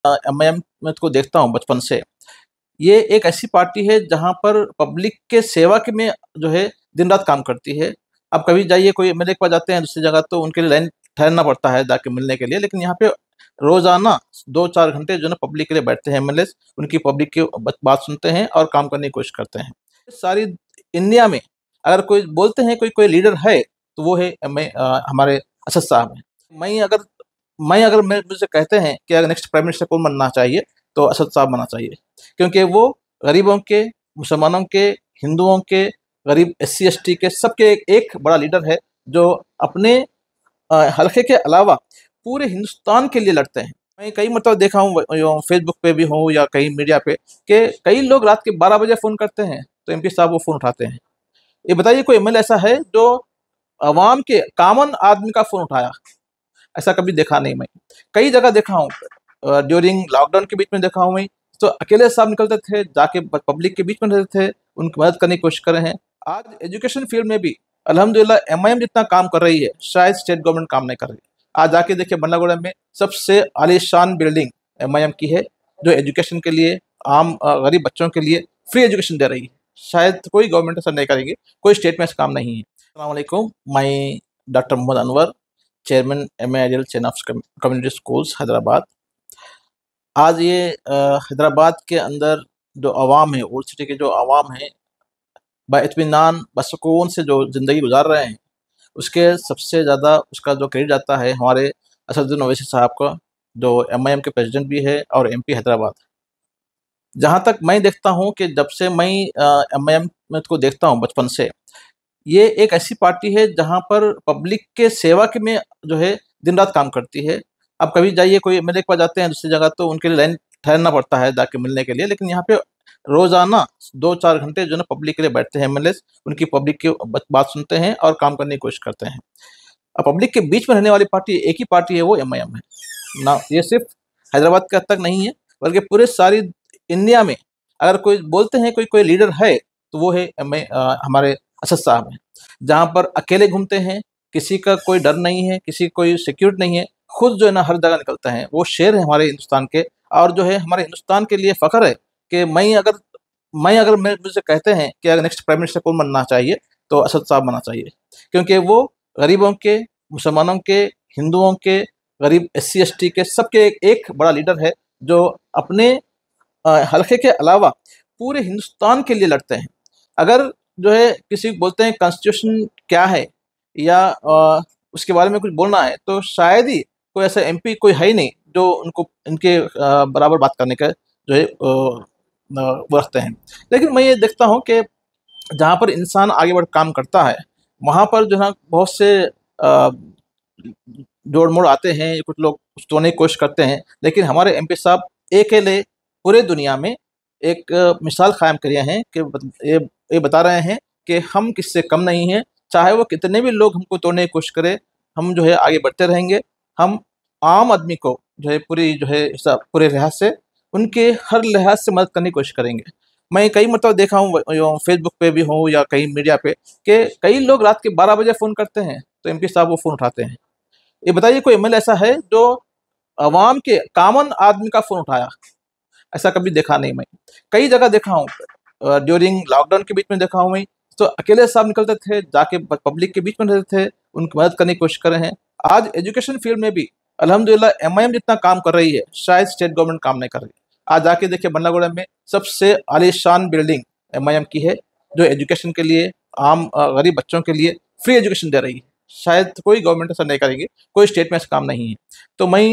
MIM में को देखता हूँ बचपन से। ये एक ऐसी पार्टी है जहाँ पर पब्लिक के सेवा के में जो है दिन रात काम करती है। आप कभी जाइए, कोई एमएलए के पास जाते हैं दूसरी जगह, तो उनके लिए लाइन ठहरना पड़ता है जाके मिलने के लिए, लेकिन यहाँ पे रोजाना 2-4 घंटे जो है ना पब्लिक के लिए बैठते हैं एमएलए, उनकी पब्लिक की बात सुनते हैं और काम करने की कोशिश करते हैं। सारी इंडिया में अगर कोई बोलते हैं कोई कोई लीडर है, तो वो है हमारे असद साहब हैं। मैं अगर मुझसे कहते हैं कि अगर नेक्स्ट प्राइम मिनिस्टर कौन बनना चाहिए, तो असद साहब बनना चाहिए, क्योंकि वो गरीबों के, मुसलमानों के, हिंदुओं के, गरीब एससी एसटी के सबके एक बड़ा लीडर है, जो अपने हल्के के अलावा पूरे हिंदुस्तान के लिए लड़ते हैं। मैं कई मतलब देखा हूँ फेसबुक पे भी हूँ या कहीं मीडिया पे, कि कई लोग रात के 12 बजे फ़ोन करते हैं तो एमपी साहब वो फ़ोन उठाते हैं। ये बताइए कोई एमएलए ऐसा है जो अवाम के कॉमन आदमी का फ़ोन उठाया? ऐसा कभी देखा नहीं मैं। कई जगह देखा हूँ, ड्यूरिंग लॉकडाउन के बीच में देखा हूँ मैं, तो अकेले साहब निकलते थे, जाके पब्लिक के बीच में रहते थे, उनकी मदद करने की कोशिश कर रहे हैं। आज एजुकेशन फील्ड में भी अल्हम्दुलिल्लाह एमआईएम जितना काम कर रही है, शायद स्टेट गवर्नमेंट काम नहीं कर रही। आज जाके देखिए बल्लागुड़ा में सबसे आलीशान बिल्डिंग एमआईएम की है, जो एजुकेशन के लिए, आम गरीब बच्चों के लिए फ्री एजुकेशन दे रही है। शायद कोई गवर्नमेंट ऐसा नहीं करेगी, कोई स्टेट में ऐसा काम नहीं है। अस्सलाम वालेकुम, मैं doctor Mohammad Anwar, chairman MAIDL chain of community schools Hyderabad. आज ये हैदराबाद के अंदर जो आवाम है, ओल्ड सिटी के जो आवाम है, बाइत्मीनान बसुकून से जो ज़िंदगी गुजार रहे हैं, उसके सबसे ज़्यादा उसका जो क्रेडिट जाता है हमारे असदुद्दीन ओवैसी साहब का, जो एमआईएम के प्रेसिडेंट भी है और एमपी हैदराबाद। जहाँ तक मैं देखता हूँ कि जब से मैं एमआईएम में को देखता हूँ बचपन से, ये एक ऐसी पार्टी है जहाँ पर पब्लिक के सेवा के में जो है दिन रात काम करती है। आप कभी जाइए, कोई एमएलए के पास जाते हैं दूसरी जगह, तो उनके लिए लाइन ठहरना पड़ता है जाके मिलने के लिए, लेकिन यहाँ पे रोजाना 2-4 घंटे जो है ना पब्लिक के लिए बैठते हैं एमएलए, उनकी पब्लिक की बात सुनते हैं और काम करने की कोशिश करते हैं। अब पब्लिक के बीच में रहने वाली पार्टी एक ही पार्टी है, वो एमआईएम है ना। ये सिर्फ हैदराबाद के हद तक नहीं है, बल्कि पूरे सारी इंडिया में अगर कोई बोलते हैं कोई कोई लीडर है, तो वो है हमारे असद साहब हैं। जहाँ पर अकेले घूमते हैं, किसी का कोई डर नहीं है, किसी को कोई सिक्योरिटी नहीं है, खुद जो है ना हर जगह निकलते हैं। वो शेर है हमारे हिंदुस्तान के, और जो है हमारे हिंदुस्तान के लिए फ़ख्र है कि मैं अगर मुझसे कहते हैं कि अगर नेक्स्ट प्राइम मिनिस्टर कौन बनना चाहिए, तो असद साहब बनना चाहिए, क्योंकि वो गरीबों के, मुसलमानों के, हिंदुओं के, गरीब एससी एसटी के सबके एक बड़ा लीडर है, जो अपने हल्के के अलावा पूरे हिंदुस्तान के लिए लड़ते हैं। अगर जो है किसी को बोलते हैं कॉन्स्टिट्यूशन क्या है, या उसके बारे में कुछ बोलना है, तो शायद ही कोई ऐसा एमपी कोई है ही नहीं जो उनको इनके बराबर बात करने का जो है वो रखते हैं। लेकिन मैं ये देखता हूँ कि जहाँ पर इंसान आगे बढ़ काम करता है, वहाँ पर जो है बहुत से जोड़ मोड़ आते हैं, कुछ लोग तोड़ने की कोशिश करते हैं, लेकिन हमारे एमपी साहब अकेले पूरे दुनिया में एक मिसाल कायम किए हैं कि ये बता रहे हैं कि हम किससे कम नहीं हैं। चाहे वो कितने भी लोग हमको तोड़ने की कोशिश करें, हम जो है आगे बढ़ते रहेंगे। हम आम आदमी को जो है पूरी जो है सब पूरे लिहाज से, उनके हर लिहाज से मदद करने की कोशिश करेंगे। मैं कई मतलब देखा हूँ फेसबुक पे भी हूँ या कहीं मीडिया पे, कि कई लोग रात के 12 बजे फ़ोन करते हैं तो एमपी साहब वो फ़ोन उठाते हैं। ये बताइए कोई एमएलए ऐसा है जो अवाम के कॉमन आदमी का फ़ोन उठाया? ऐसा कभी देखा नहीं मैं। कई जगह देखा हूँ, ड्यूरिंग लॉकडाउन के बीच में देखा हूँ मैं, तो अकेले साहब निकलते थे, जाके पब्लिक के बीच में रहते थे, उनकी मदद करने की कोशिश कर रहे हैं। आज एजुकेशन फील्ड में भी अल्हम्दुलिल्लाह एमआईएम जितना काम कर रही है, शायद स्टेट गवर्नमेंट काम नहीं कर रही। आज जाके देखिए बल्लागुड़ा में सबसे आलीशान बिल्डिंग एमआईएम की है, जो एजुकेशन के लिए, आम गरीब बच्चों के लिए फ्री एजुकेशन दे रही है। शायद कोई गवर्नमेंट ऐसा नहीं करेगी, कोई स्टेट में ऐसा काम नहीं है। तो मैं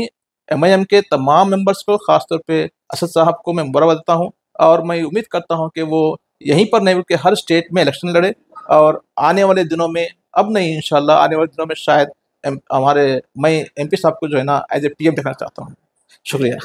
एमआईएम के तमाम मेंबर्स को, खासतौर पे असद साहब को मैं मुबारकबाद देता हूँ, और मैं उम्मीद करता हूँ कि वो यहीं पर नहीं बल्कि हर स्टेट में इलेक्शन लड़े, और आने वाले दिनों में, अब नहीं इंशाल्लाह आने वाले दिनों में शायद मैं एमपी साहब को जो है ना एज ए पीएम देखना चाहता हूँ। शुक्रिया।